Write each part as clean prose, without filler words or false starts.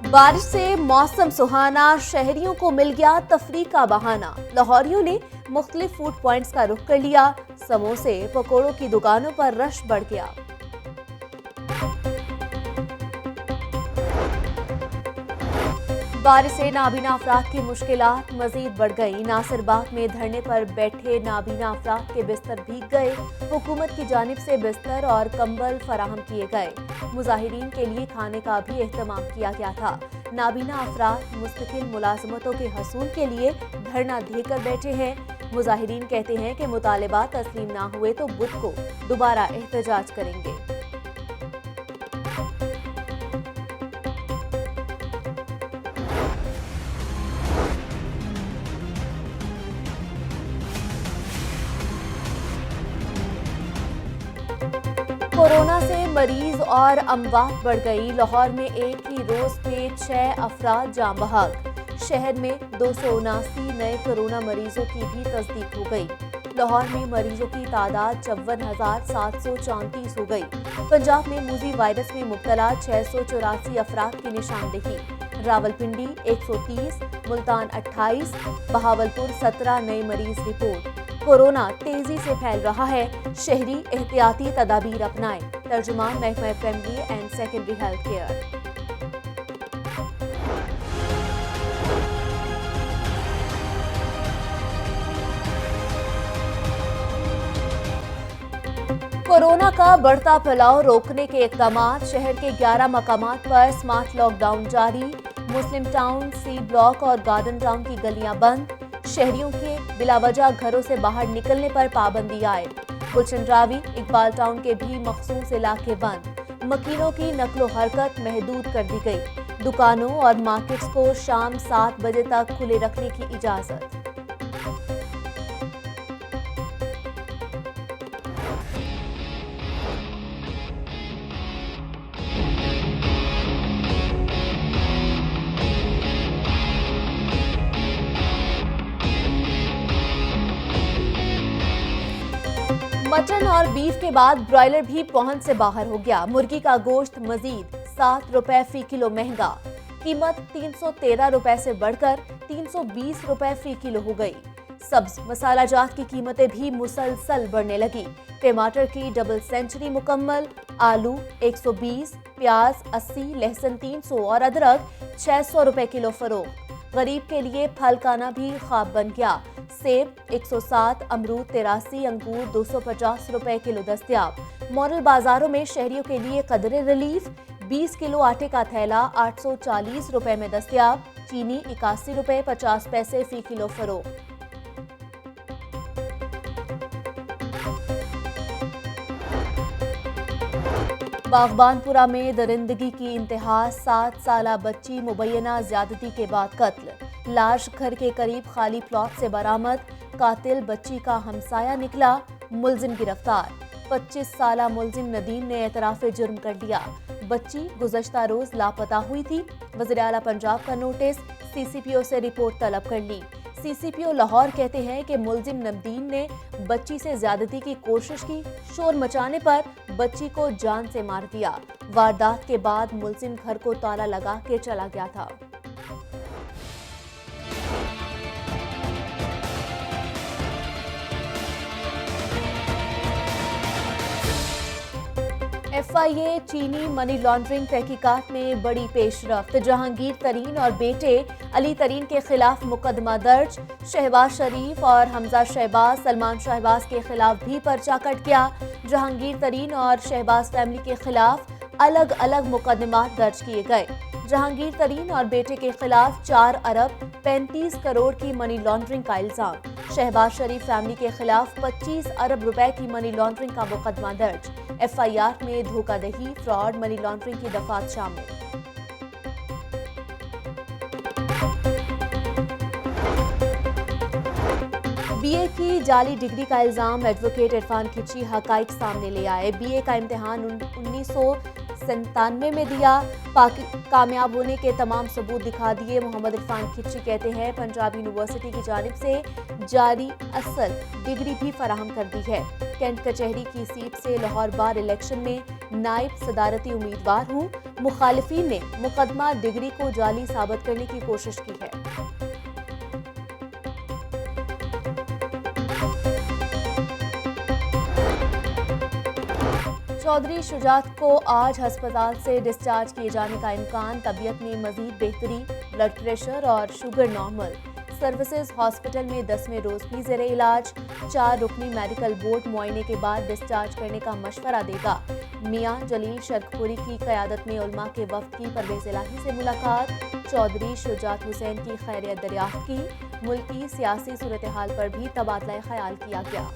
बारिश से मौसम सुहाना, शहरियों को मिल गया तफरीह का बहाना। लाहौरियों ने मुख्तलिफ फूड पॉइंट्स का रुख कर लिया। समोसे, पकौड़ों की दुकानों पर रश बढ़ गया। बारिश से नाबीना अफराद की मुश्किलात मजीद बढ़ गई। नासिरबाग में धरने पर बैठे नाबीना अफराद के बिस्तर भीग गए। हुकूमत की जानिब से बिस्तर और कंबल फराहम किए गए। मुजाहिरीन के लिए खाने का भी एहतमाम किया गया था। नाबीना अफराद मुस्तकिल मुलाजमतों के हसूल के लिए धरना देकर बैठे हैं। मुजाहिरीन कहते हैं कि मुतालिबात तस्लीम ना हुए तो बुध को दोबारा एहतजाज करेंगे। कोरोना से मरीज और अमवात बढ़ गई। लाहौर में एक ही रोज में 6 अफराद जाँ बहक। शहर में 279 नए कोरोना मरीजों की भी तस्दीक हो गई। लाहौर में मरीजों की तादाद 54,734 हो गई। पंजाब में मूजी वायरस में मुब्तला 684 अफराद की निशानदेही। रावलपिंडी 130, मुल्तान 28, बहावलपुर 17 नए मरीज रिपोर्ट। कोरोना तेजी से फैल रहा है, शहरी एहतियाती तदाबीर अपनाएं। तर्जुमान महकमा primary and secondary health care. Corona का बढ़ता फैलाव रोकने के इक़दामात। शहर के 11 मकामात पर स्मार्ट लॉकडाउन जारी। मुस्लिम टाउन, सी ब्लॉक और गार्डन टाउन की गलियां बंद। शहरियों के बिलावजह घरों से बाहर निकलने पर पाबंदी आयद। गुलशन रावी, इकबाल टाउन के भी मखसूस इलाके बंद। मकीनों की नकलो हरकत महदूद कर दी गई। दुकानों और मार्केट्स को शाम 7 बजे तक खुले रखने की इजाजत। मटन और बीफ के बाद ब्रॉयलर भी पहुंच से बाहर हो गया। मुर्गी का गोश्त मजीद 7 रुपए फी किलो महंगा। कीमत 313 रुपए से बढ़कर 320 रुपए फी किलो हो गई। सब्ज मसाला जात की कीमतें भी मुसलसल बढ़ने लगी। टमाटर की डबल सेंचुरी मुकम्मल। आलू 120, प्याज 80, लहसुन 300 और अदरक 600 रुपए किलो फरोख्त। गरीब के लिए फल खाना भी ख्वाब बन गया। सेब 107, अमरूद 83, अंगूर 250 रुपए किलो दस्तयाब। मॉडल बाजारों में शहरियों के लिए कदरे रिलीफ। 20 किलो आटे का थैला 840 रुपए में दस्तयाब। चीनी 81 रुपए 50 पैसे फी किलो फरोख्त। बागबानपुरा में दरिंदगी की इंतहा। 7 साला बच्ची मुबैना ज्यादती के बाद कत्ल। लाश घर के करीब खाली प्लॉट से बरामद। कातिल बच्ची का हमसाया निकला। मुलजिम गिरफ्तार। 25 साला मुलजिम नदीम ने एतराफ़े जुर्म कर दिया। बच्ची गुज़श्ता रोज लापता हुई थी। वज़ीर आला पंजाब का नोटिस। CCPO से रिपोर्ट तलब कर ली। CCPO लाहौर कहते हैं कि मुलजिम नदीम ने बच्ची से ज्यादती की कोशिश की। शोर मचाने पर बच्ची को जान से मार दिया। वारदात के बाद मुलजिम घर को ताला लगा के चला गया था। FIA चीनी मनी लॉन्ड्रिंग तहकीकात में बड़ी पेशरफ्त। जहांगीर तरीन और बेटे अली तरीन के खिलाफ मुकदमा दर्ज। शहबाज शरीफ और हमजा शहबाज, सलमान शहबाज के खिलाफ भी पर्चा कट गया। जहांगीर तरीन और शहबाज फैमिली के खिलाफ अलग अलग मुकदमात दर्ज किए गए। जहांगीर तरीन और बेटे के खिलाफ 4 अरब 35 करोड़ की मनी लॉन्ड्रिंग का इल्जाम। शहबाज शरीफ फैमिली के खिलाफ 25 अरब रुपए की मनी लॉन्ड्रिंग का मुकदमा दर्ज। FIR में धोखाधड़ी, फ्रॉड, मनी लॉन्ड्रिंग की दफात शामिल। BA की जाली डिग्री का इल्जाम। एडवोकेट इरफान खिची हकाइक सामने ले आए। BA का इम्तिहान 1997 में दिया। कामयाब होने के तमाम सबूत दिखा दिए। मोहम्मद इरफान खिची कहते हैं पंजाब यूनिवर्सिटी की जानिब से जारी असल डिग्री भी फराहम कर दी है। कैंट कचहरी की सीट से लाहौर बार इलेक्शन में नायब सदारती उम्मीदवार हूं। मुखालिफिन ने मुकदमा डिग्री को जाली साबित करने की कोशिश की है। चौधरी शुजात को आज अस्पताल से डिस्चार्ज किए जाने का इम्कान। तबीयत में मजीद बेहतरी, ब्लड प्रेशर और शुगर नॉर्मल। सर्विसेज हॉस्पिटल में 10वें रोज भी ज़ेरे इलाज। 4 रुकनी मेडिकल बोर्ड मुआयने के बाद डिस्चार्ज करने का मशवरा देगा। मियां जलील शर्कपुरी की क़यादत में उलमा के वफ्द की परवेज़ इलाही से मुलाकात। चौधरी शुजात हुसैन की खैरियत दरियाफ्त की। मुल्की सियासी सूरत हाल पर भी तबादला ख्याल किया गया।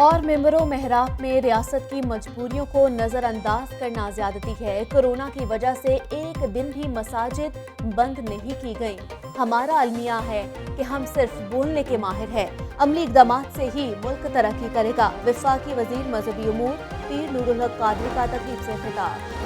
और मेंबरों महराब में रियासत की मजबूरियों को नज़रअंदाज करना ज्यादती है। कोरोना की वजह से एक दिन भी मसाजिद बंद नहीं की गई। हमारा अलमिया है कि हम सिर्फ बोलने के माहिर हैं। अमली इक़दामात से ही मुल्क तरक्की करेगा। वफाकी वज़ीर मजहबी उमूर पीर नूरुल हक कादरी का तकरीब से खिताब।